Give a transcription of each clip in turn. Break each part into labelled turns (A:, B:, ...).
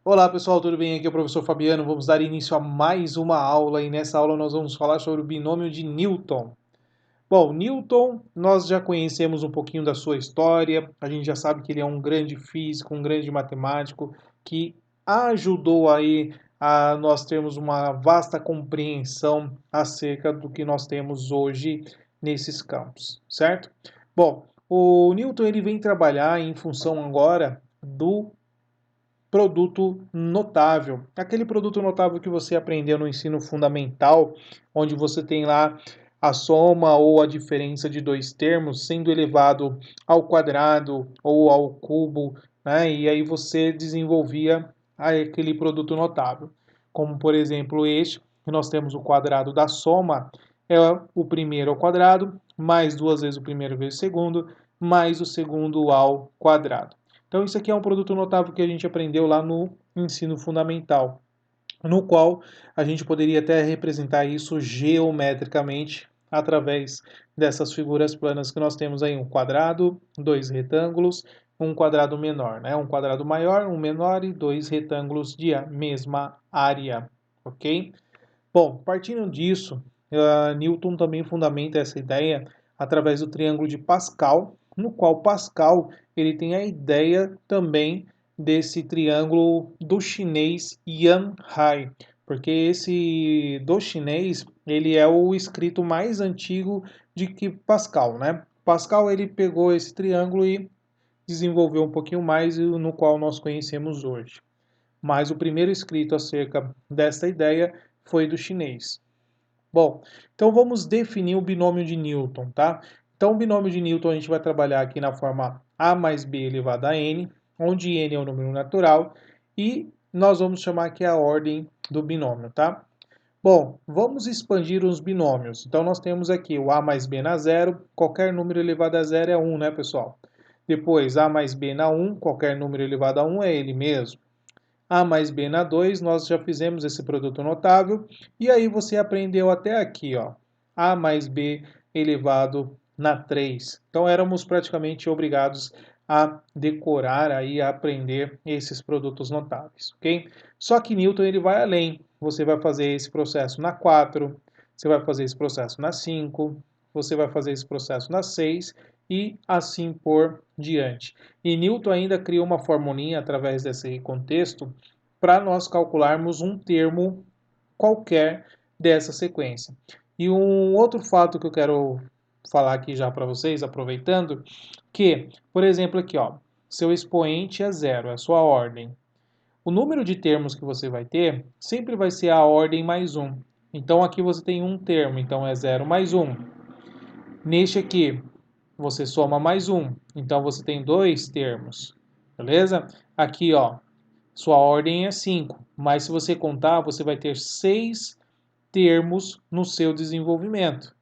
A: Olá pessoal, tudo bem? Aqui é o professor Fabiano. Vamos dar início a mais uma aula e nessa aula nós vamos falar sobre o binômio de Newton. Bom, Newton, nós já conhecemos um pouquinho da sua história, a gente já sabe que ele é um grande físico, um grande matemático que ajudou aí a nós termos uma vasta compreensão acerca do que nós temos hoje nesses campos, certo? Bom, o Newton ele vem trabalhar em função agora do produto notável. Aquele produto notável que você aprendeu no ensino fundamental, onde você tem lá a soma ou a diferença de dois termos sendo elevado ao quadrado ou ao cubo, né? E aí você desenvolvia aquele produto notável. Como por exemplo este, que nós temos o quadrado da soma, é o primeiro ao quadrado, mais duas vezes o primeiro vezes o segundo, mais o segundo ao quadrado. Então, isso aqui é um produto notável que a gente aprendeu lá no ensino fundamental, no qual a gente poderia até representar isso geometricamente através dessas figuras planas que nós temos aí, um quadrado, dois retângulos, um quadrado menor, né? Um quadrado maior, um menor e dois retângulos de mesma área, ok? Bom, partindo disso, Newton também fundamenta essa ideia através do triângulo de Pascal, no qual Pascal ele tem a ideia também desse triângulo do chinês Yan Hai, porque esse do chinês ele é o escrito mais antigo de que Pascal, né? Pascal ele pegou esse triângulo e desenvolveu um pouquinho mais no qual nós conhecemos hoje. Mas o primeiro escrito acerca desta ideia foi do chinês. Bom, então vamos definir o binômio de Newton, tá? Então o binômio de Newton a gente vai trabalhar aqui na forma a mais b elevado a n, onde n é o número natural, e nós vamos chamar aqui a ordem do binômio, tá? Bom, vamos expandir os binômios. Então nós temos aqui o a mais b na zero, qualquer número elevado a zero é 1, né, pessoal? Depois a mais b na 1, qualquer número elevado a 1 é ele mesmo. A mais B na 2, nós já fizemos esse produto notável. E aí você aprendeu até aqui, ó. A mais B elevado na 3. Então éramos praticamente obrigados a decorar aí, a aprender esses produtos notáveis, ok? Só que Newton ele vai além. Você vai fazer esse processo na 4, você vai fazer esse processo na 5, você vai fazer esse processo na 6 e assim por diante. E Newton ainda criou uma formulinha através desse contexto para nós calcularmos um termo qualquer dessa sequência. E um outro fato que eu quero falar aqui já para vocês, aproveitando, que, por exemplo, aqui, ó, seu expoente é zero, é a sua ordem. O número de termos que você vai ter sempre vai ser a ordem mais um. Então aqui você tem um termo, então é zero mais um. Neste aqui, você soma mais um, então você tem dois termos, beleza? Aqui, ó, sua ordem é 5, mas se você contar, você vai ter 6 termos no seu desenvolvimento.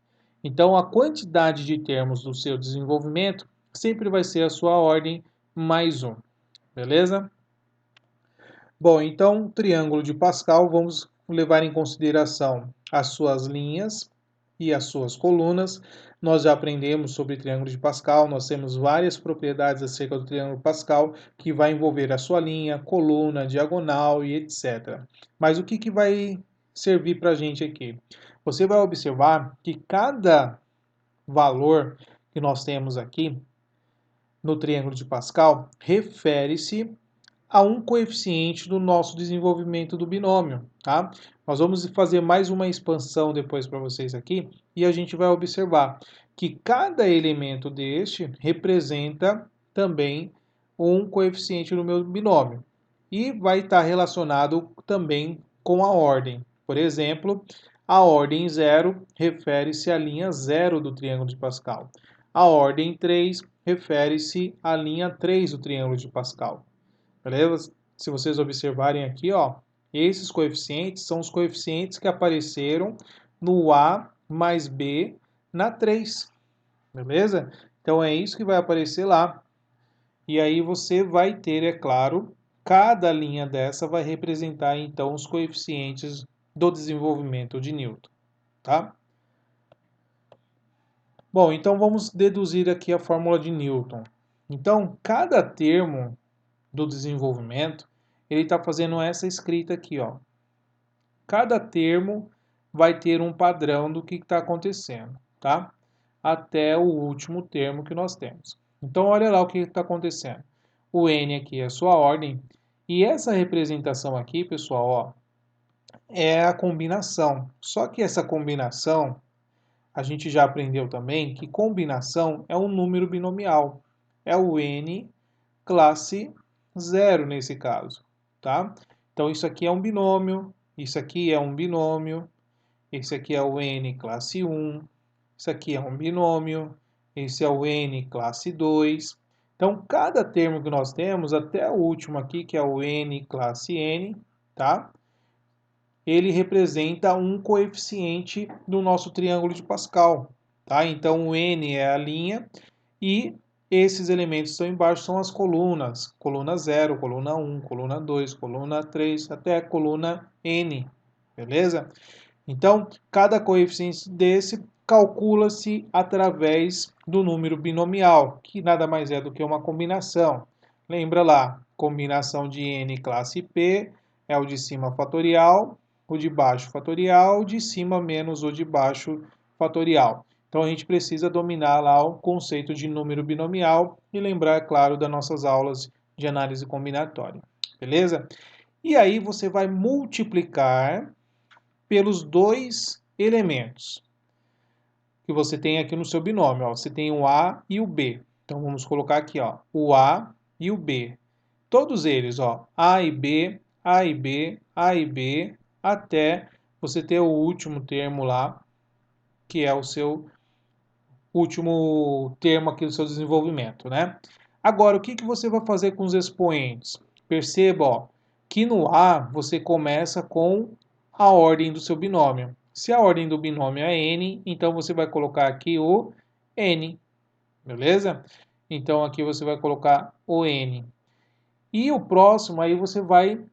A: Então, a quantidade de termos do seu desenvolvimento sempre vai ser a sua ordem mais um, beleza? Bom, então, triângulo de Pascal, vamos levar em consideração as suas linhas e as suas colunas. Nós já aprendemos sobre triângulo de Pascal, nós temos várias propriedades acerca do triângulo Pascal, que vai envolver a sua linha, coluna, diagonal e etc. Mas o que vai servir para a gente aqui? Você vai observar que cada valor que nós temos aqui no triângulo de Pascal refere-se a um coeficiente do nosso desenvolvimento do binômio, tá? Nós vamos fazer mais uma expansão depois para vocês aqui e a gente vai observar que cada elemento deste representa também um coeficiente no meu binômio e vai estar relacionado também com a ordem. Por exemplo, a ordem 0 refere-se à linha 0 do triângulo de Pascal. A ordem 3 refere-se à linha 3 do triângulo de Pascal. Beleza? Se vocês observarem aqui, ó, esses coeficientes são os coeficientes que apareceram no A mais B na 3. Beleza? Então é isso que vai aparecer lá. E aí você vai ter, é claro, cada linha dessa vai representar então os coeficientes do desenvolvimento de Newton, tá? Bom, então vamos deduzir aqui a fórmula de Newton. Então, cada termo do desenvolvimento, ele está fazendo essa escrita aqui, ó. Cada termo vai ter um padrão do que está acontecendo, tá? Até o último termo que nós temos. Então, olha lá o que está acontecendo. O N aqui é a sua ordem, e essa representação aqui, pessoal, ó, é a combinação. Só que essa combinação, a gente já aprendeu também que combinação é um número binomial. É o N classe 0 nesse caso, tá? Então isso aqui é um binômio, isso aqui é um binômio, esse aqui é o N classe 1, isso aqui é um binômio, esse é o N classe 2. Então cada termo que nós temos, até o último aqui, que é o N classe N, tá? Ele representa um coeficiente do nosso triângulo de Pascal, tá? Então o N é a linha e esses elementos que estão embaixo são as colunas. Coluna 0, coluna 1, coluna 2, coluna 3, até a coluna N, beleza? Então, cada coeficiente desse calcula-se através do número binomial, que nada mais é do que uma combinação. Lembra lá, combinação de N classe P é o de cima fatorial, o de baixo fatorial, o de cima menos o de baixo fatorial. Então a gente precisa dominar lá o conceito de número binomial e lembrar, é claro, das nossas aulas de análise combinatória. Beleza? E aí você vai multiplicar pelos dois elementos que você tem aqui no seu binômio. Ó. Você tem o A e o B. Então vamos colocar aqui, ó, o A e o B. Todos eles, ó, A e B, A e B, A e B, até você ter o último termo lá, que é o seu último termo aqui do seu desenvolvimento, né? Agora, o que você vai fazer com os expoentes? Perceba, ó, que no A você começa com a ordem do seu binômio. Se a ordem do binômio é N, então você vai colocar aqui o N, beleza? Então aqui você vai colocar o N. E o próximo aí você vai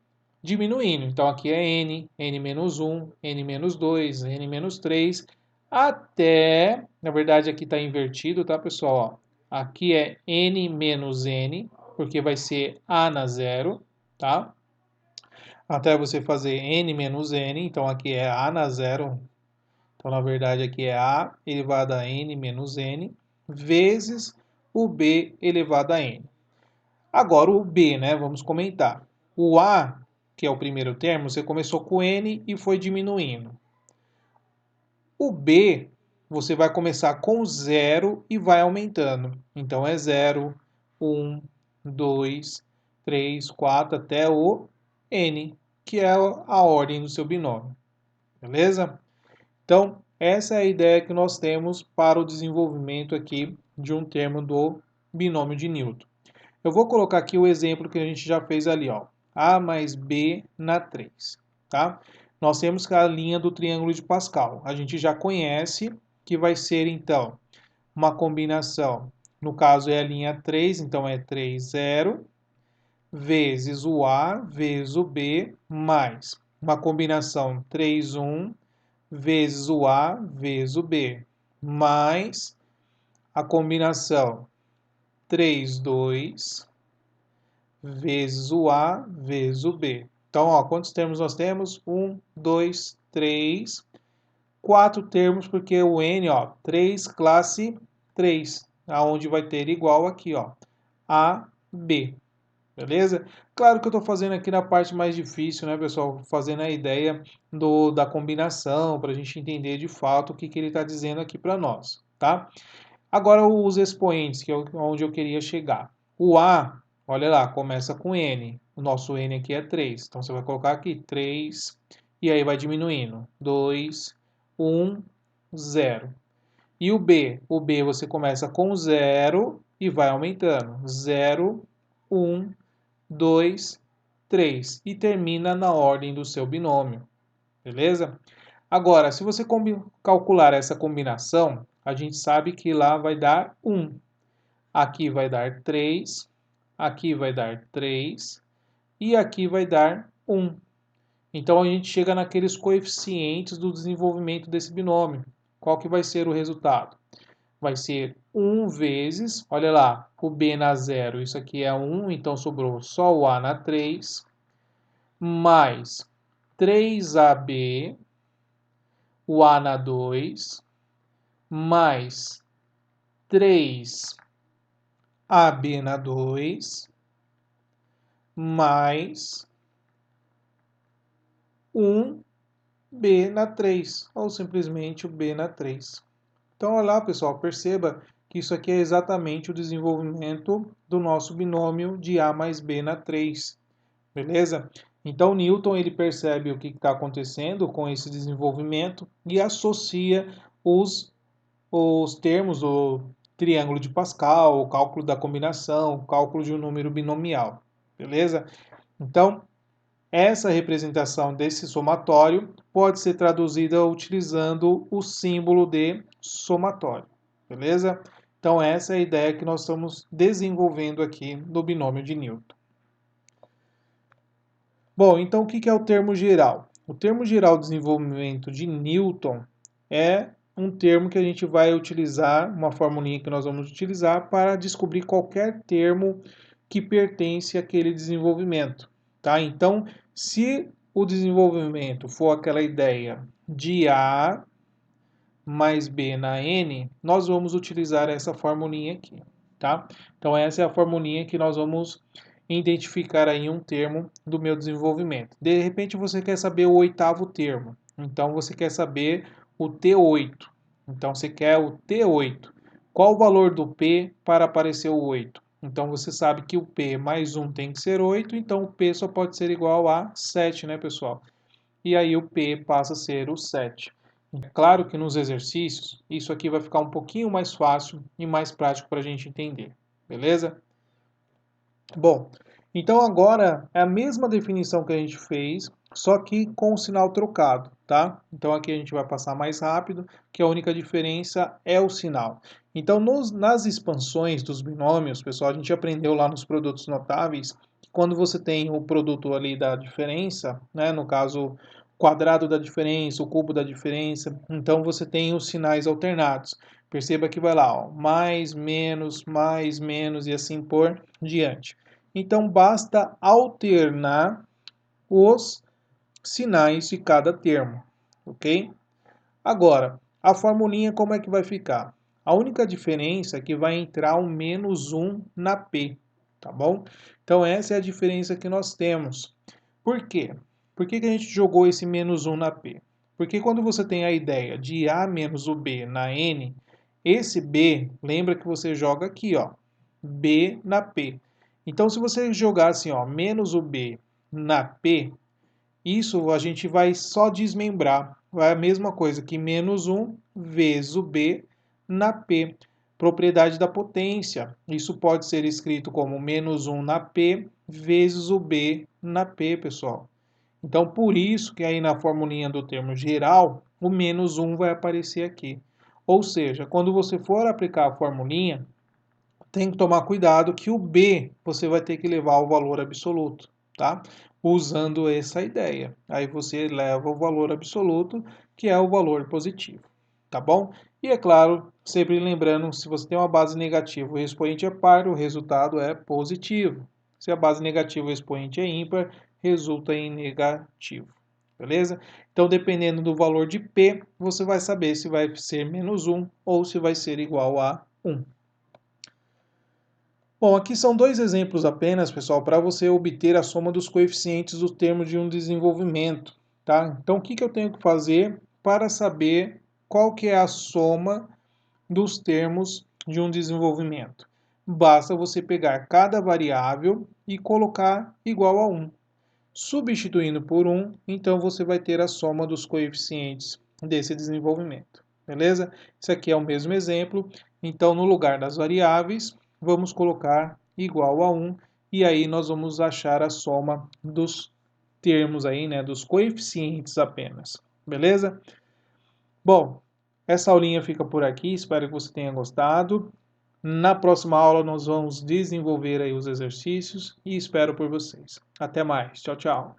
A: diminuindo. Então aqui é N, N-1, N-2, N-3, até, na verdade aqui está invertido, tá pessoal? Ó, aqui é N menos N, porque vai ser A na zero, tá? Até você fazer N menos N, então aqui é A na zero. Então na verdade aqui é A elevado a N menos N, vezes o B elevado a N. Agora o B, né? Vamos comentar. O A, que é o primeiro termo, você começou com N e foi diminuindo. O B, você vai começar com 0 e vai aumentando. Então é 0, 1, 2, 3, 4, até o N, que é a ordem do seu binômio. Beleza? Então, essa é a ideia que nós temos para o desenvolvimento aqui de um termo do binômio de Newton. Eu vou colocar aqui o exemplo que a gente já fez ali, ó. A mais B na 3, tá? Nós temos a linha do triângulo de Pascal. A gente já conhece que vai ser, então, uma combinação. No caso, é a linha 3, então é 3, 0, vezes o A, vezes o B, mais uma combinação 3, 1, vezes o A, vezes o B, mais a combinação 3, 2, vezes o A, vezes o B. Então, ó, quantos termos nós temos? 1, 2, 3, 4 termos, porque o N, ó, 3 classe 3, aonde vai ter igual aqui, ó, A, B. Beleza? Claro que eu estou fazendo aqui na parte mais difícil, né, pessoal? Fazendo a ideia da combinação, para a gente entender de fato o que ele está dizendo aqui para nós, tá? Agora os expoentes, que é onde eu queria chegar. O A, olha lá, começa com N. O nosso N aqui é 3. Então você vai colocar aqui 3 e aí vai diminuindo. 2, 1, 0. E o B? O B você começa com 0 e vai aumentando. 0, 1, 2, 3. E termina na ordem do seu binômio. Beleza? Agora, se você calcular essa combinação, a gente sabe que lá vai dar 1. Aqui vai dar 3, aqui vai dar 3 e aqui vai dar 1. Então a gente chega naqueles coeficientes do desenvolvimento desse binômio. Qual que vai ser o resultado? Vai ser 1 vezes, olha lá, o B na 0, isso aqui é 1, então sobrou só o A na 3, mais 3AB, o A na 2, mais 3AB na 2, mais 1B na 3, ou simplesmente o B na 3. Então, olha lá, pessoal, perceba que isso aqui é exatamente o desenvolvimento do nosso binômio de A mais B na 3, beleza? Então, Newton ele percebe o que está acontecendo com esse desenvolvimento e associa os termos do triângulo de Pascal, o cálculo da combinação, o cálculo de um número binomial, beleza? Então, essa representação desse somatório pode ser traduzida utilizando o símbolo de somatório, beleza? Então, essa é a ideia que nós estamos desenvolvendo aqui no binômio de Newton. Bom, então o que é o termo geral? O termo geral de desenvolvimento de Newton é um termo que a gente vai utilizar, uma formulinha que nós vamos utilizar para descobrir qualquer termo que pertence àquele desenvolvimento, tá? Então, se o desenvolvimento for aquela ideia de A mais B na N, nós vamos utilizar essa formulinha aqui, tá? Então, essa é a formulinha que nós vamos identificar aí um termo do meu desenvolvimento. De repente, você quer saber o oitavo termo. Então, você quer saber o T8. Então, você quer o T8. Qual o valor do P para aparecer o 8? Então, você sabe que o P mais 1 tem que ser 8, então o P só pode ser igual a 7, né, pessoal? E aí o P passa a ser o 7. É claro que nos exercícios, isso aqui vai ficar um pouquinho mais fácil e mais prático para a gente entender, beleza? Bom, então agora é a mesma definição que a gente fez, só que com o sinal trocado, tá? Então aqui a gente vai passar mais rápido, que a única diferença é o sinal. Então nas expansões dos binômios, pessoal, a gente aprendeu lá nos produtos notáveis, que quando você tem o produto ali da diferença, né, no caso quadrado da diferença, o cubo da diferença, então você tem os sinais alternados. Perceba que vai lá, ó, mais, menos e assim por diante. Então basta alternar os sinais de cada termo, ok? Agora, a formulinha como é que vai ficar? A única diferença é que vai entrar um menos 1 na P, tá bom? Então essa é a diferença que nós temos. Por quê? Por que a gente jogou esse menos 1 na P? Porque quando você tem a ideia de A menos o B na N, esse B, lembra que você joga aqui, ó, B na P. Então, se você jogar assim, ó, menos o B na P, isso a gente vai só desmembrar. É a mesma coisa que menos 1 vezes o B na P. Propriedade da potência. Isso pode ser escrito como menos 1 na P vezes o B na P, pessoal. Então, por isso que aí na formulinha do termo geral, o menos 1 vai aparecer aqui. Ou seja, quando você for aplicar a formulinha, tem que tomar cuidado que o B você vai ter que levar o valor absoluto, tá? Usando essa ideia. Aí você leva o valor absoluto, que é o valor positivo, tá bom? E é claro, sempre lembrando, se você tem uma base negativa, o expoente é par, o resultado é positivo. Se a base negativa e o expoente é ímpar, resulta em negativo. Beleza? Então, dependendo do valor de P, você vai saber se vai ser menos 1 ou se vai ser igual a 1. Bom, aqui são dois exemplos apenas, pessoal, para você obter a soma dos coeficientes do termo de um desenvolvimento, tá? Então, o que eu tenho que fazer para saber qual que é a soma dos termos de um desenvolvimento? Basta você pegar cada variável e colocar igual a 1. Substituindo por 1, então você vai ter a soma dos coeficientes desse desenvolvimento, beleza? Isso aqui é o mesmo exemplo, então no lugar das variáveis, vamos colocar igual a 1, e aí nós vamos achar a soma dos termos aí, né, dos coeficientes apenas, beleza? Bom, essa aulinha fica por aqui, espero que você tenha gostado. Na próxima aula nós vamos desenvolver aí os exercícios e espero por vocês. Até mais, tchau, tchau.